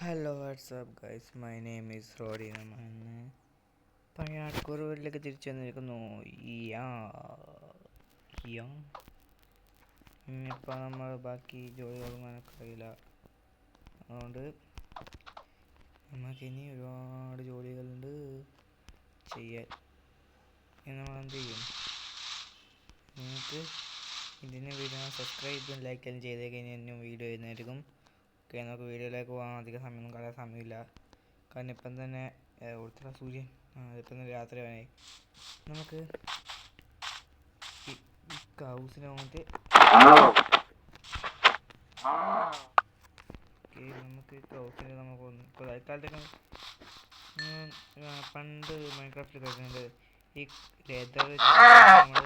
Hello WhatsApp guys, my name is Roddy. നമ്മൾ പഴയ ആൾക്കൂറുകളിലേക്ക് തിരിച്ചു വന്നിരിക്കുന്നു. യാ യാ ഇനിയിപ്പോൾ നമ്മൾ ബാക്കി ജോലികളൊന്നും എനിക്കറിയില്ല. അതുകൊണ്ട് നമുക്കിനി ഒരുപാട് ജോലികളുണ്ട് ചെയ്യാൻ. നമ്മൾ എന്ത് ചെയ്യും? നിങ്ങൾക്ക് ഇതിന് വീഡിയോ സബ്സ്ക്രൈബും ലൈക്കും ചെയ്ത് കഴിഞ്ഞാൽ ഇനിയും വീഡിയോ ചെയ്യുന്നതായിരിക്കും. ഓക്കെ, നമുക്ക് വീഡിയോയിലേക്ക് പോകാൻ അധികം സമയമൊന്നും കളയാൻ സമയമില്ല. കാരണം ഇപ്പം തന്നെ ഉടുത്ത സൂര്യൻ ഇപ്പം തന്നെ രാത്രി ആയി. നമുക്ക് ഈ കൗസിനെ വന്നിട്ട് നമുക്ക് കൗസിനെ നമുക്ക് ഇപ്പോൾ തൽക്കാലത്തേക്ക് പണ്ട് മൈൻക്രാഫ്റ്റിൽ കളിക്കുന്നത് ഈ ലെതർ നമ്മൾ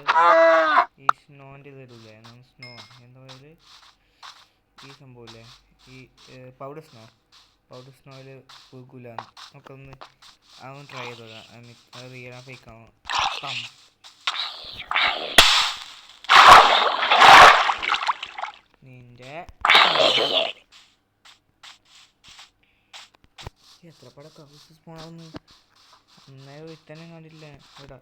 ഈ സ്നോൻ്റെ ഇത് ഇടില്ലേ, സ്നോ എന്താ പറയുക, ഈ സംഭവമില്ലേ, ഈ പൗഡർ സ്നോയിൽ വീക്കില്ല. നമുക്കൊന്ന് അതൊന്ന് ട്രൈ ചെയ്ത് നോക്കാം. അത് റിയൽ ഫേക്കാണോ? നിന്റെ എത്ര പടം കൗസ് സ്പോണാവുന്നു? അന്നേരം വിത്തന്നെ കണ്ടില്ല ഇവിടെ.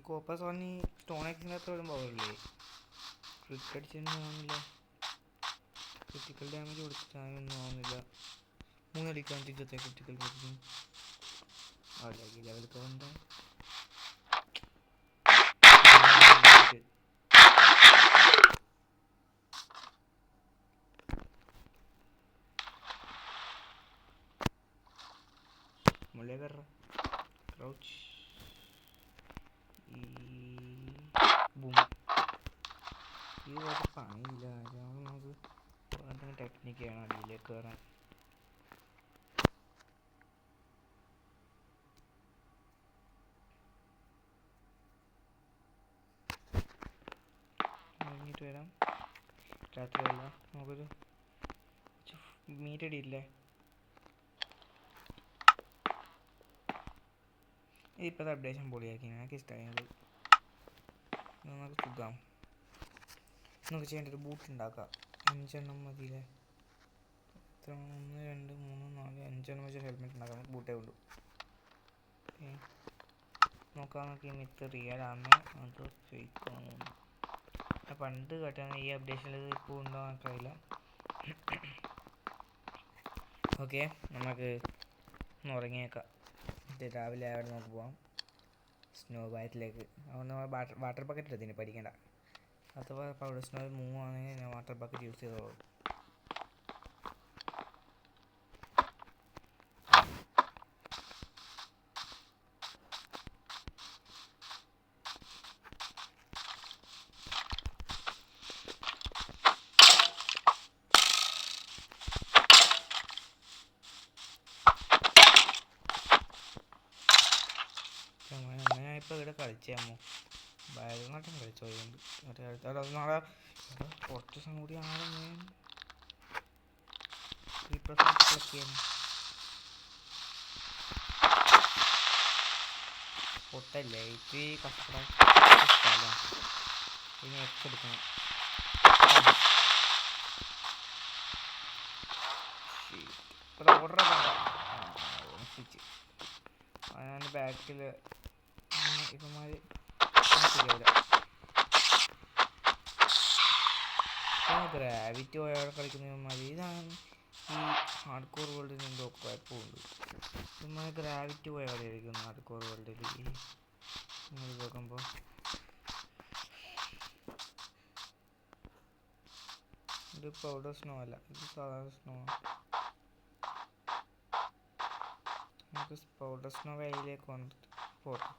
കോപ്പ സോണി സ്റ്റോൺ എക്സിൻ്റെ അത്ര വരും പവറില്ലേ? ക്രിക്ക് അടിച്ചൊന്നും ആവുന്നില്ല, ക്രിറ്റിക്കൽ ഡാമേജ് കൊടുത്തിട്ടൊന്നും ആവുന്നില്ല. 3 അടിക്കാൻ തിരിച്ചത്തെ ക്രിറ്റിക്കൽ കൊടുക്കും. അല്ലെങ്കിൽ ലെവലൊക്കെ വേണ്ട. മുള്ളേ കയറ ക്രൗച്ച് ബൂം. ഈ കുറച്ച് പണിയില്ല. നമുക്ക് എന്തെങ്കിലും ടെക്നിക്ക് ചെയ്യണം അടിയിലേക്ക് കയറാൻ. കഴിഞ്ഞിട്ട് വരാം. രാത്രിയല്ല, നമുക്കൊരു മീറ്റ് അടിയില്ലേ? ഇപ്പോഴത്തെ അപ്ഡേഷൻ പൊളിയാക്കി, എനിക്ക് ഇഷ്ടമായത്. നമുക്ക് സുഖം. നമുക്ക് ചെയ്യേണ്ട ഒരു ബൂട്ട് ഉണ്ടാക്കാം. 5 എണ്ണം മതിയില്ലേ? എത്ര? 1 2 3 4 5 എണ്ണം വെച്ച് ഹെൽമെറ്റ് ഉണ്ടാക്കാം. ബൂട്ടേ ഉള്ളൂ. നോക്കാം നമുക്ക് മിത്ത് റിയൽ ആണോ അത് ഫേക്ക് ആണോ. പണ്ട് കേട്ടാണ് ഈ അപ്ഡേഷനിൽ ഇപ്പോൾ ഉണ്ടോ എനിക്കറിയില്ല. ഓക്കെ, നമുക്ക് ഒന്ന് ഉറങ്ങിയേക്കാം. രാവിലെ അവിടെ നമുക്ക് പോവാം സ്നോ ബാറ്റിലേക്ക്. അതുകൊണ്ട് വാട്ടർ ബക്കറ്റ് എടുത്തിന് പഠിക്കേണ്ട. അഥവാ പൗഡർ സ്നോ മൂവ് ആണെങ്കിൽ ഞാൻ വാട്ടർ ബക്കറ്റ് യൂസ് ചെയ്തോളൂ. ഞാനിപ്പോൾ ഇവിടെ കളിച്ചാമോ ഭയങ്കരം കളിച്ചോണ്ട് നാളെ കുറച്ച് ദിവസം കൂടി ആണ് ഞാൻ ഈ പ്രശ്നം പൊട്ടല്ലേ ഇത്തിരി കഷ്ടപ്പെടാൻ ഇഷ്ടമല്ല. ഇനി എടുക്കണം. ഓർഡർ ഞാൻ ബാക്കിൽ ഇവന്മാര് ശരിയാവില്ല. ഗ്രാവിറ്റി പോയവിടെ കളിക്കുന്നവന്മാർ ഇതാണ് ഈ ഹാർഡ് കോർ വേൾഡിന് എന്തോ കുഴപ്പമുണ്ട്. ഇവന്മാർ ഗ്രാവിറ്റി പോയ കളി കളിക്കുന്നു ഹാർഡ് കോർ വേൾഡിൽ. നിങ്ങൾ നോക്കുമ്പോൾ ഇത് പൗഡർ സ്നോ അല്ല, ഇത് സാധാരണ സ്നോ. നമുക്ക് പൗഡർ സ്നോ കയ്യിലേക്ക് വന്നിട്ട് പോട്ടെ.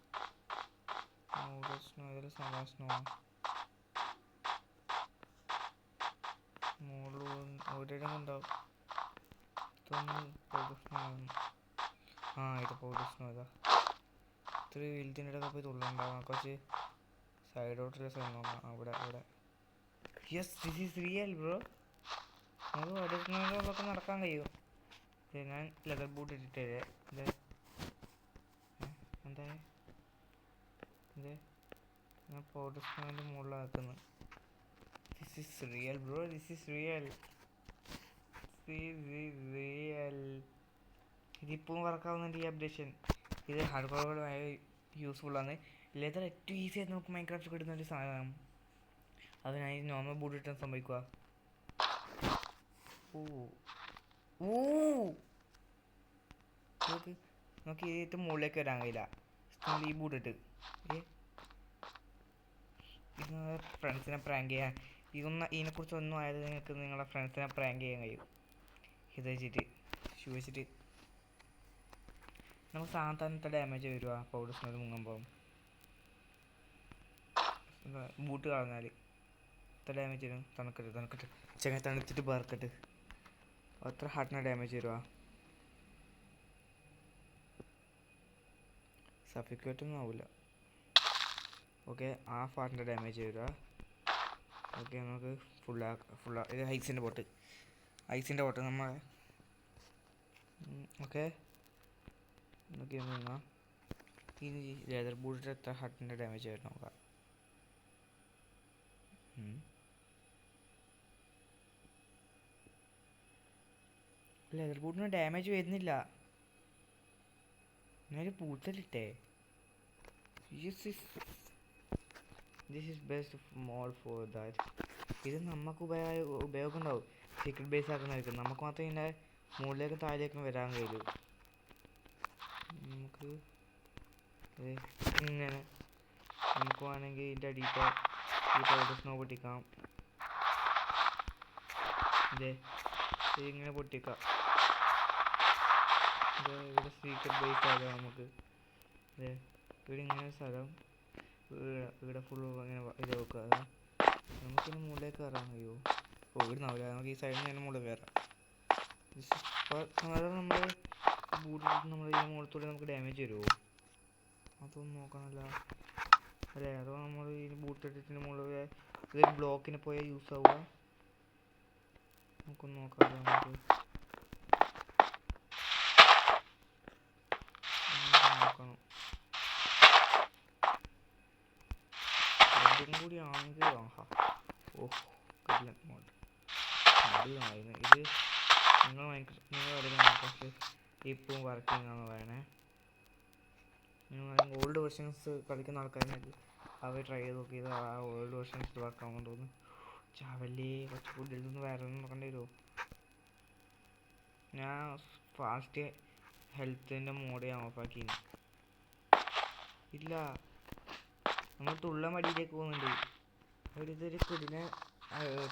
പൗഡർ സ്നോ ഇതിൽ സാധാരണ സ്നോ മുകളിൽ ഒരിടം ഉണ്ടാവും. പൗഡർ സ്നോ ആ ഇത് പൗഡർ സ്നോ ഇതാ. ഇത്തിരി വലുതിൻ്റെ ഇടയ്ക്ക് പോയി തുള്ളുണ്ടാവാം. കുറച്ച് സൈഡോട്ടുള്ള സ്ഥലം നോക്കാം. അവിടെ yes this is real bro. നമുക്ക് അടുക്കുന്നതിലൊക്കെ നടക്കാൻ കഴിയും. ഞാൻ ലെതർ ബൂട്ട് ഇട്ടിട്ടേ ഇത് എന്താ ഇത് ഞാൻ പൗഡർ സ്നോൻ്റെ മുകളിലാക്കുന്നത്. This is real bro. This is real. ഇതിപ്പോഴും വർക്കാവുന്നുണ്ട് ഈ അപ്ഡേഷൻ. ഇത് ഹാർഡ് കോറുകളായ യൂസ്ഫുള്ളാണ്. ലെതർ ഏറ്റവും ഈസി ആയിട്ട് നമുക്ക് മൈൻക്രാഫ്റ്റ് കിട്ടുന്ന ഒരു സാധനം. അതിനായി നോർമൽ ബൂട്ട് ഇട്ടാൻ സംഭവിക്കുക. നമുക്ക് ഏറ്റവും മുകളിലേക്ക് വരാൻ കഴിയില്ല. ഈ ബൂട്ട് ഇട്ട് ഇത് ഫ്രണ്ട്സിനെ പ്രാങ്ക് ചെയ്യാൻ ഇതിനെക്കുറിച്ച് ഒന്നും ആയത് നിങ്ങൾക്ക് നിങ്ങളുടെ ഫ്രണ്ട്സിനെ പ്രാങ്ക് ചെയ്യാൻ കഴിയും. ഇത് വെച്ചിട്ട് ഷൂ വെച്ചിട്ട് നമുക്ക് സാധാരണത്തെ ഡാമേജ് വരുക പൗഡർ സ്നോ മുങ്ങുമ്പോൾ. ബൂട്ട് കളഞ്ഞാൽ എത്ര ഡാമേജ് വരും? തണുക്കട്ട് ചെങ്ങനെ തണുത്തിട്ട് ബർക്കട്ട് അത്ര ഹാർട്ടിന് ഡാമേജ് വരുക. സഫിക്കേറ്റൊന്നും ആവില്ല. ഓക്കെ ഹാഫ് ഹാർട്ടിൻ്റെ ഡാമേജ് വരിക. ഓക്കെ നമുക്ക് ഫുള്ളാ ഇത് ഐസിൻ്റെ ബോട്ട് നമ്മളെ ഓക്കെ നോക്കി നോക്കാം. ഇനി ലെതർ ബൂട്ടിൻ്റെ എത്ര ഹാർട്ടിൻ്റെ ഡാമേജ് വരും നോക്കാം. ലെതർ ബൂട്ടിന് ഡാമേജ് വരുന്നില്ല. ഞാനൊരു പൂത്തലിട്ടേ. This is best mode for that. ഇത് നമുക്ക് ഉപയോഗം ഉണ്ടാവും. സീക്രട്ട് ബേസ് ആക്കുന്നതായിരിക്കും. നമുക്ക് മാത്രമേ ഇതിൻ്റെ മുകളിലേക്കും താഴേക്കും വരാൻ കഴിയൂ. നമുക്ക് ഇങ്ങനെ നമുക്ക് വേണമെങ്കിൽ ഇതിൻ്റെ അടിയിലത്തെ ഈ പൗഡർ സ്നോ പൊട്ടിക്കാം. ഇതിങ്ങനെ പൊട്ടിക്കാം. ഇവിടെ സീക്രട്ട് ബേസ് ആകാം നമുക്ക്. ഇവിടെ ഇങ്ങനെ സ്ഥലം ഇവിടെ ഫുള്ള് ഇങ്ങനെ ഇത് വെക്കുക. നമുക്കിനി മുകളിലേക്ക് കയറാൻ കഴിയുമോ? ഇവിടുന്നാവില്ല. നമുക്ക് ഈ സൈഡിൽ നിന്ന് മുകളിൽ കയറാം. നമ്മൾ ബൂട്ടിട്ട് നമ്മൾ ഈ മുകളിലൂടെ നമുക്ക് ഡാമേജ് വരുമോ? അതൊന്നും നോക്കണമല്ലോ അല്ലേ. അതോ നമ്മൾ ഈ ബൂട്ടിട്ടിന് മുകളിൽ ഇതൊരു ബ്ലോക്കിനെ പോയാൽ യൂസ് ആവുക. നമുക്കൊന്ന് നോക്കാമല്ലോ. നമുക്ക് നോക്കണം. അതും കൂടി ആണെങ്കിൽ അടിപൊളിയായിരുന്നു. ഇത് നിങ്ങൾ മൈൻക്രാഫ്റ്റ് ഇപ്പം വർക്കിംഗ് ആണെന്ന് പറയണേ. നിങ്ങൾ ഓൾഡ് വെർഷൻസ് കളിക്കുന്ന ആൾക്കാരാണെങ്കിൽ അവർ ട്രൈ ചെയ്ത് നോക്കിയത് ആ ഓൾഡ് വെർഷൻസ് വർക്കാവുമെന്ന് തോന്നുന്നു. ചാവല്ലേ കുറച്ച് ഫുഡിൽ നിന്ന് വേറെ ഒന്നും നോക്കേണ്ടി വരുമോ? ഞാൻ ഫാസ്റ്റ് ഹെൽത്തിൻ്റെ മോഡ് ഞാൻ ഓഫാക്കി. ഇല്ല നമ്മൾ തുള്ള മടിയിലേക്ക് പോകുന്നുണ്ട്. ഇതൊരു കുടിന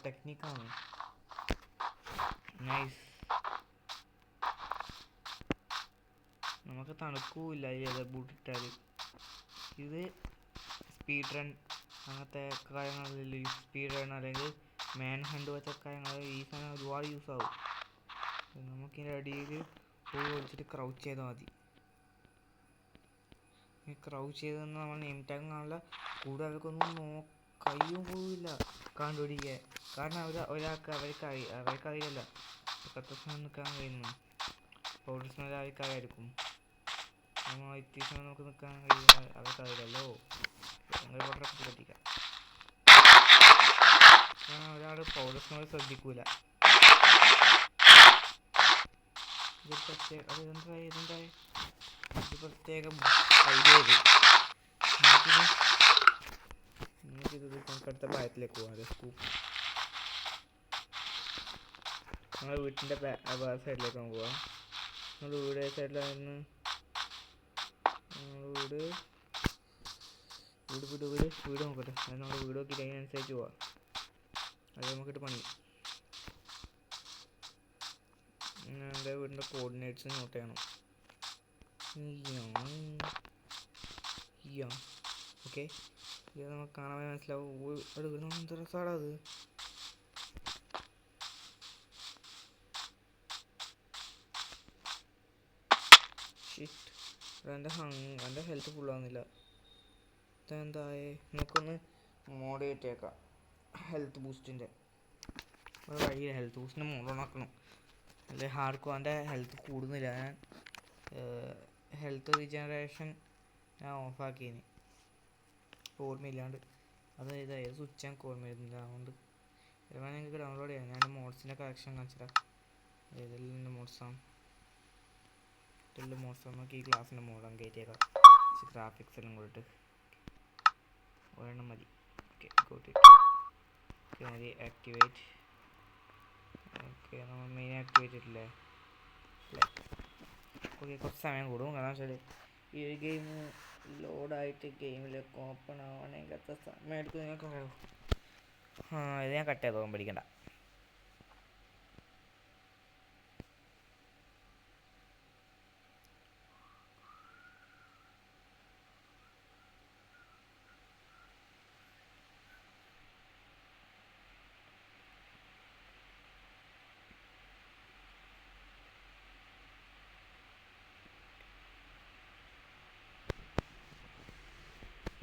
ടെക്നിക്കാണ്. നൈസ്. നമുക്ക് തണുക്കൂല്ല ഈ ലെതർ ബൂട്ട് ഇട്ടാൽ. ഇത് സ്പീഡ് റൺ അങ്ങനത്തെ കാര്യങ്ങളിൽ സ്പീഡ് റൺ അല്ലെങ്കിൽ മാൻ ഹണ്ട് പോലത്തെ കാര്യങ്ങൾ ഈ സാധനം ഒരുപാട് യൂസ് ആവും. നമുക്കിതിൻ്റെ അടിയിൽ പോയി ഒളിച്ചിട്ട് ക്രൗച്ച് ചെയ്താൽ മതി. ഈ ക്രൗച്ച് ചെയ്തെന്ന് നമ്മൾ നെയിം ടാഗ് കാണില്ല. കൂടെ അവർക്കൊന്നും കയ്യും പോവില്ല കണ്ടുപിടിക്കുക. കാരണം അവർക്കറിയില്ല പത്ത് സമയം നിൽക്കാൻ കഴിയുന്നു. പൗഡർ സ്മെൽ അവർക്കറിയായിരിക്കും. ഇത്തിരി സമയം നമുക്ക് നിൽക്കാൻ കഴിയും. അവർക്കറിയില്ലല്ലോ. അങ്ങനെ പൗഡറൊക്കെ കത്തിക്കാം. ഒരാൾ പൗഡർ സ്മെൽ ശ്രദ്ധിക്കൂല. ഇതെന്തായി ഇത് പ്രത്യേക ഐഡിയ. നമുക്കിത് അടുത്ത ഭാഗത്തിലേക്ക് പോകാം. സ്കൂപ്പ് ഞങ്ങളുടെ വീട്ടിൻ്റെ വേറെ സൈഡിലേക്ക് നമുക്ക് പോവാം. ഞങ്ങളുടെ വീട് ഏത് സൈഡിലായിരുന്നു? ഞങ്ങളുടെ വീട് നോക്കട്ടെ. അത് നമ്മുടെ വീട് നോക്കിയിട്ട് അതിനനുസരിച്ച് പോവാം. അത് നോക്കിയിട്ട് പണി. ഞങ്ങളുടെ വീടിൻ്റെ കോർഡിനേറ്റ്സ് നോട്ട് ചെയ്യണം. ഓക്കെ ഇത് നമുക്ക് കാണാൻ മനസ്സിലാവും. എന്ത് രസമാണ് അത്. എൻ്റെ ഹെൽത്ത് ഫുള്ളാകുന്നില്ല. ഇതെന്തായേ? നമുക്കൊന്ന് മോഡ് ചെയ്തേക്കാം. ഹെൽത്ത് ബൂസ്റ്റിൻ്റെ വഴിയില്ല. ഹെൽത്ത് ബൂസ്റ്റിൻ്റെ മോഡ് ഓണാക്കണം. അല്ലെ ഹാർഡ്കോർ എൻ്റെ ഹെൽത്ത് കൂടുന്നില്ല. ഞാൻ ഹെൽത്ത് റീജനറേഷൻ ഞാൻ ഓഫാക്കിയിന്. ഓർമ്മയില്ലാണ്ട് അതായത് ഏത് സ്വിച്ച് എനിക്ക് ഓർമ്മ വരുന്നില്ല. അതുകൊണ്ട് ചിലപ്പോൾ നിങ്ങൾക്ക് ഡൗൺലോഡ് ചെയ്യാം. ഞാൻ മോഡ്സിൻ്റെ കളക്ഷൻ കാണിച്ചിട്ടാ. ഏതെല്ലാം മോഡ്സാണ് നമുക്ക് ഈ ക്ലാസ്സിൻ്റെ മോഡാണ് കയറ്റിയേക്കാം. ഗ്രാഫിക്സ് എല്ലാം കൂടിയിട്ട് ഒരെണ്ണം മതി. ഓക്കെ ഓക്കെ മതി. ആക്ടിവേറ്റ്. ഓക്കെ നമ്മൾ മെയിൻ ആക്ടിവേറ്റ് ഇട്ടില്ലേ? ഓക്കെ കുറച്ച് സമയം കൂടും. കാരണം വെച്ചാൽ ഈ ഒരു ഗെയിം ലോഡായിട്ട് ഗെയിമിലൊക്കെ ഓപ്പൺ ആവണമെങ്കിൽ എത്ര സമയം എടുക്കും നിങ്ങൾക്ക് അറിയാമോ? ഇത് ഞാൻ കട്ട് ചെയ്തോ, പഠിക്കണ്ട.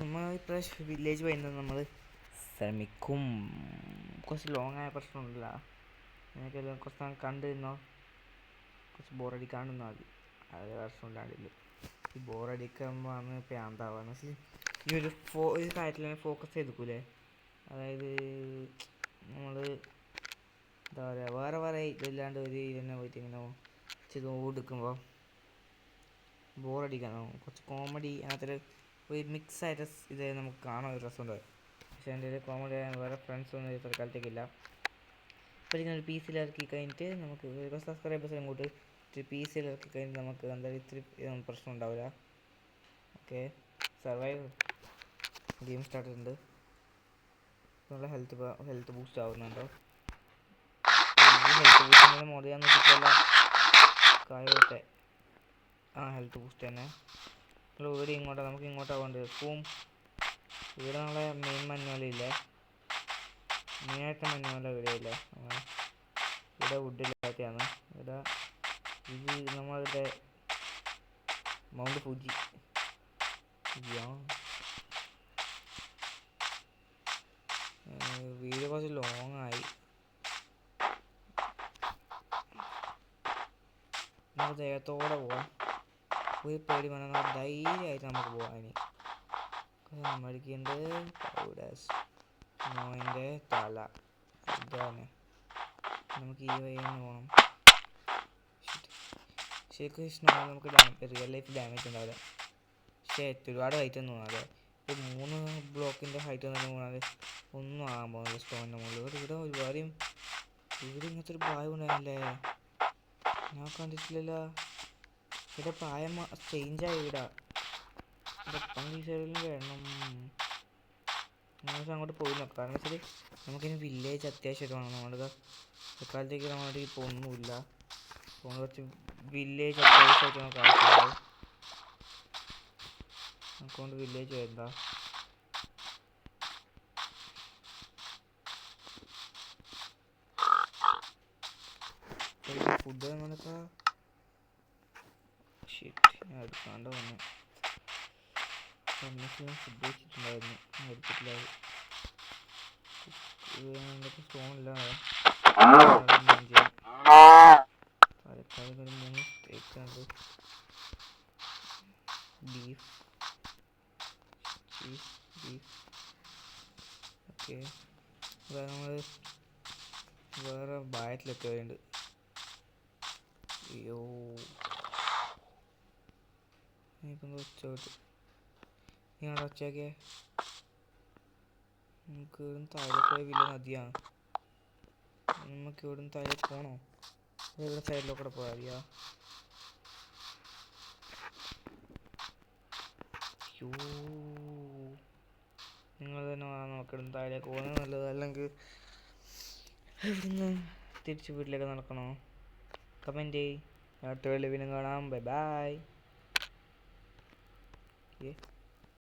നമ്മൾ ഇപ്രാവശ്യം വില്ലേജ് വരുന്നത് നമ്മൾ ശ്രമിക്കും. കുറച്ച് ലോങ് ആയ പ്രശ്നമില്ല. എനിക്കെല്ലാം കുറച്ച് നാൾ കണ്ടിരുന്നോ, കുറച്ച് ബോറടിക്കാണ്ടിരുന്നാൽ മതി. അത് പ്രശ്നമില്ലാണ്ടില്ല. ഈ ബോറടിക്കുമ്പോൾ ആണ് പ്രാന്താവുക. ഈ ഒരു കാര്യത്തിൽ ഫോക്കസ് ചെയ്തിരിക്കൂലേ? അതായത് നമ്മൾ എന്താ പറയുക, വേറെ ഇതില്ലാണ്ട് ഒരു ഇതിനെ പോയിട്ട് ഇങ്ങനെ ചെയ്ത് ഓടിക്കുമ്പോൾ ബോറടിക്കാനോ. കുറച്ച് കോമഡി അതിനകത്തൊരു ഒരു മിക്സ് ആയിട്ട് ഇത് നമുക്ക് കാണാൻ ഒരു രസമുണ്ടാവും. പക്ഷേ എൻ്റെ ഒരു കോമഡി വേറെ ഫ്രണ്ട്സൊന്നും ഇത് തൽക്കാലത്തേക്കില്ല. അപ്പോൾ ഇങ്ങനെ ഒരു പി സിയിൽ ഇറക്കി കഴിഞ്ഞിട്ട് നമുക്ക് ഒരു സബ്സ്ക്രൈബേഴ്സ് അങ്ങോട്ട് പി സിയിൽ ഇറക്കി കഴിഞ്ഞിട്ട് നമുക്ക് എന്തായാലും ഇത്തിരി പ്രശ്നം ഉണ്ടാവില്ല. ഓക്കെ സർവൈവ് ഗെയിം സ്റ്റാർട്ട് ഉണ്ട്. നല്ല ഹെൽത്ത് ബൂസ്റ്റ് ആവുന്നുണ്ടോ? ഹെൽത്ത് ബൂസ്റ്റ് മോഡ് ചെയ്യാൻ നോക്കിയിട്ടില്ല കാര്യമൊക്കെ. ഹെൽത്ത് ബൂസ്റ്റ് തന്നെ. ഇവിടെ നമുക്ക് ഇങ്ങോട്ടാണ് വേണ്ടത്. ഇപ്പം ഇവിടെ നമ്മളെ മെയിൻ മഞ്ഞോലില്ലേ, മെയിനായിട്ട് മഞ്ഞോല ഇവിടെ ഇല്ലേ. ഇവിടെ വുഡില്ലാത്തതാണ്. ഇവിടെ ഇത് നമ്മളുടെ മൗണ്ട് ഫുജി. വീഡിയോ കുറച്ച് ലോങ് ആയി. നമുക്ക് ദേഹത്തോടെ പോവാം. ഒരു പേടി വേണം. ധൈര്യമായിട്ട് നമുക്ക് പോവാം. ഇനി മേടിക്കേണ്ടത് നോയിൻ്റെ തല. ഇതാണ് നമുക്ക് ഈ വഴി തന്നെ പോകണം. ശരിക്കും സ്നോ നമുക്ക് റിയൽ ലൈഫ് ഡാമേജ് ഉണ്ടാവില്ല. പക്ഷേ ഒരുപാട് ഹൈറ്റ് ഒന്നും തോന്നാതെ ഒരു 3 ബ്ലോക്കിൻ്റെ ഹൈറ്റ് ഒന്നും തോന്നാതെ ഒന്നും ആകാൻ പോകുന്നില്ല സ്റ്റോണിൻ്റെ മുകളിൽ. ഇവിടെ ഒരുപാട് ഇവിടെ ഇങ്ങനത്തെ ഒരു പ്രായം ഉണ്ടായിരുന്നില്ലേ? ഞാൻ കണ്ടിട്ടില്ലല്ലോ. ഇവിടെ പ്രായം ചേഞ്ചായി. ഇവിടെ ഈ സൈഡിലും വേണം. നമുക്ക് അങ്ങോട്ട് പോയി നോക്കാം. കാരണം വെച്ചാൽ നമുക്കിനി വില്ലേജ് അത്യാവശ്യമായിട്ട് വേണം. നമ്മുടെ ഇക്കാലത്തേക്ക് നമ്മുടെ ഇപ്പോൾ ഒന്നുമില്ല. അപ്പോൾ കുറച്ച് വില്ലേജ് അത്യാവശ്യമായിട്ട് നമുക്ക് ആവശ്യമുള്ളൂ. നമുക്കൊണ്ട് വില്ലേജ് വേണ്ട. ഫുഡ് നമുക്ക് ഞാൻ എടുക്കാണ്ട് വന്നു. ഫുഡ് വെച്ചിട്ടുണ്ടായിരുന്നു, എടുത്തിട്ടില്ല. എന്തൊക്കെ സ്റ്റോണില്ല. പാലക്കാട് ഒരു 3 സ്റ്റേക്കുണ്ട്. Beef okay. നമ്മൾ വേറെ ബായത്തിലെത്തുകയുണ്ട്. അയ്യോ എനിക്കൊന്ന് ഒച്ചോട്ട് നിങ്ങളുടെ ഒച്ചയൊക്കെ. നമുക്ക് ഇവിടുന്ന് താഴെ പോയ വലിയ നദിയാണ്. നമുക്ക് ഇവിടുന്ന് താഴെ പോകണോ? ഇവിടെ സൈഡിലൂടെ പോയാൽ മതിയാ? അയ്യോ നിങ്ങൾ തന്നെ നമുക്ക് ഇവിടുന്ന് താഴേക്ക് പോകുന്നത് നല്ലത്. അല്ലെങ്കിൽ ഇവിടുന്ന് തിരിച്ച് വീട്ടിലേക്ക് നടക്കണോ? കമൻറ്റ് അടുത്ത വീഡിയോയിൽ കാണാം. Bye bye.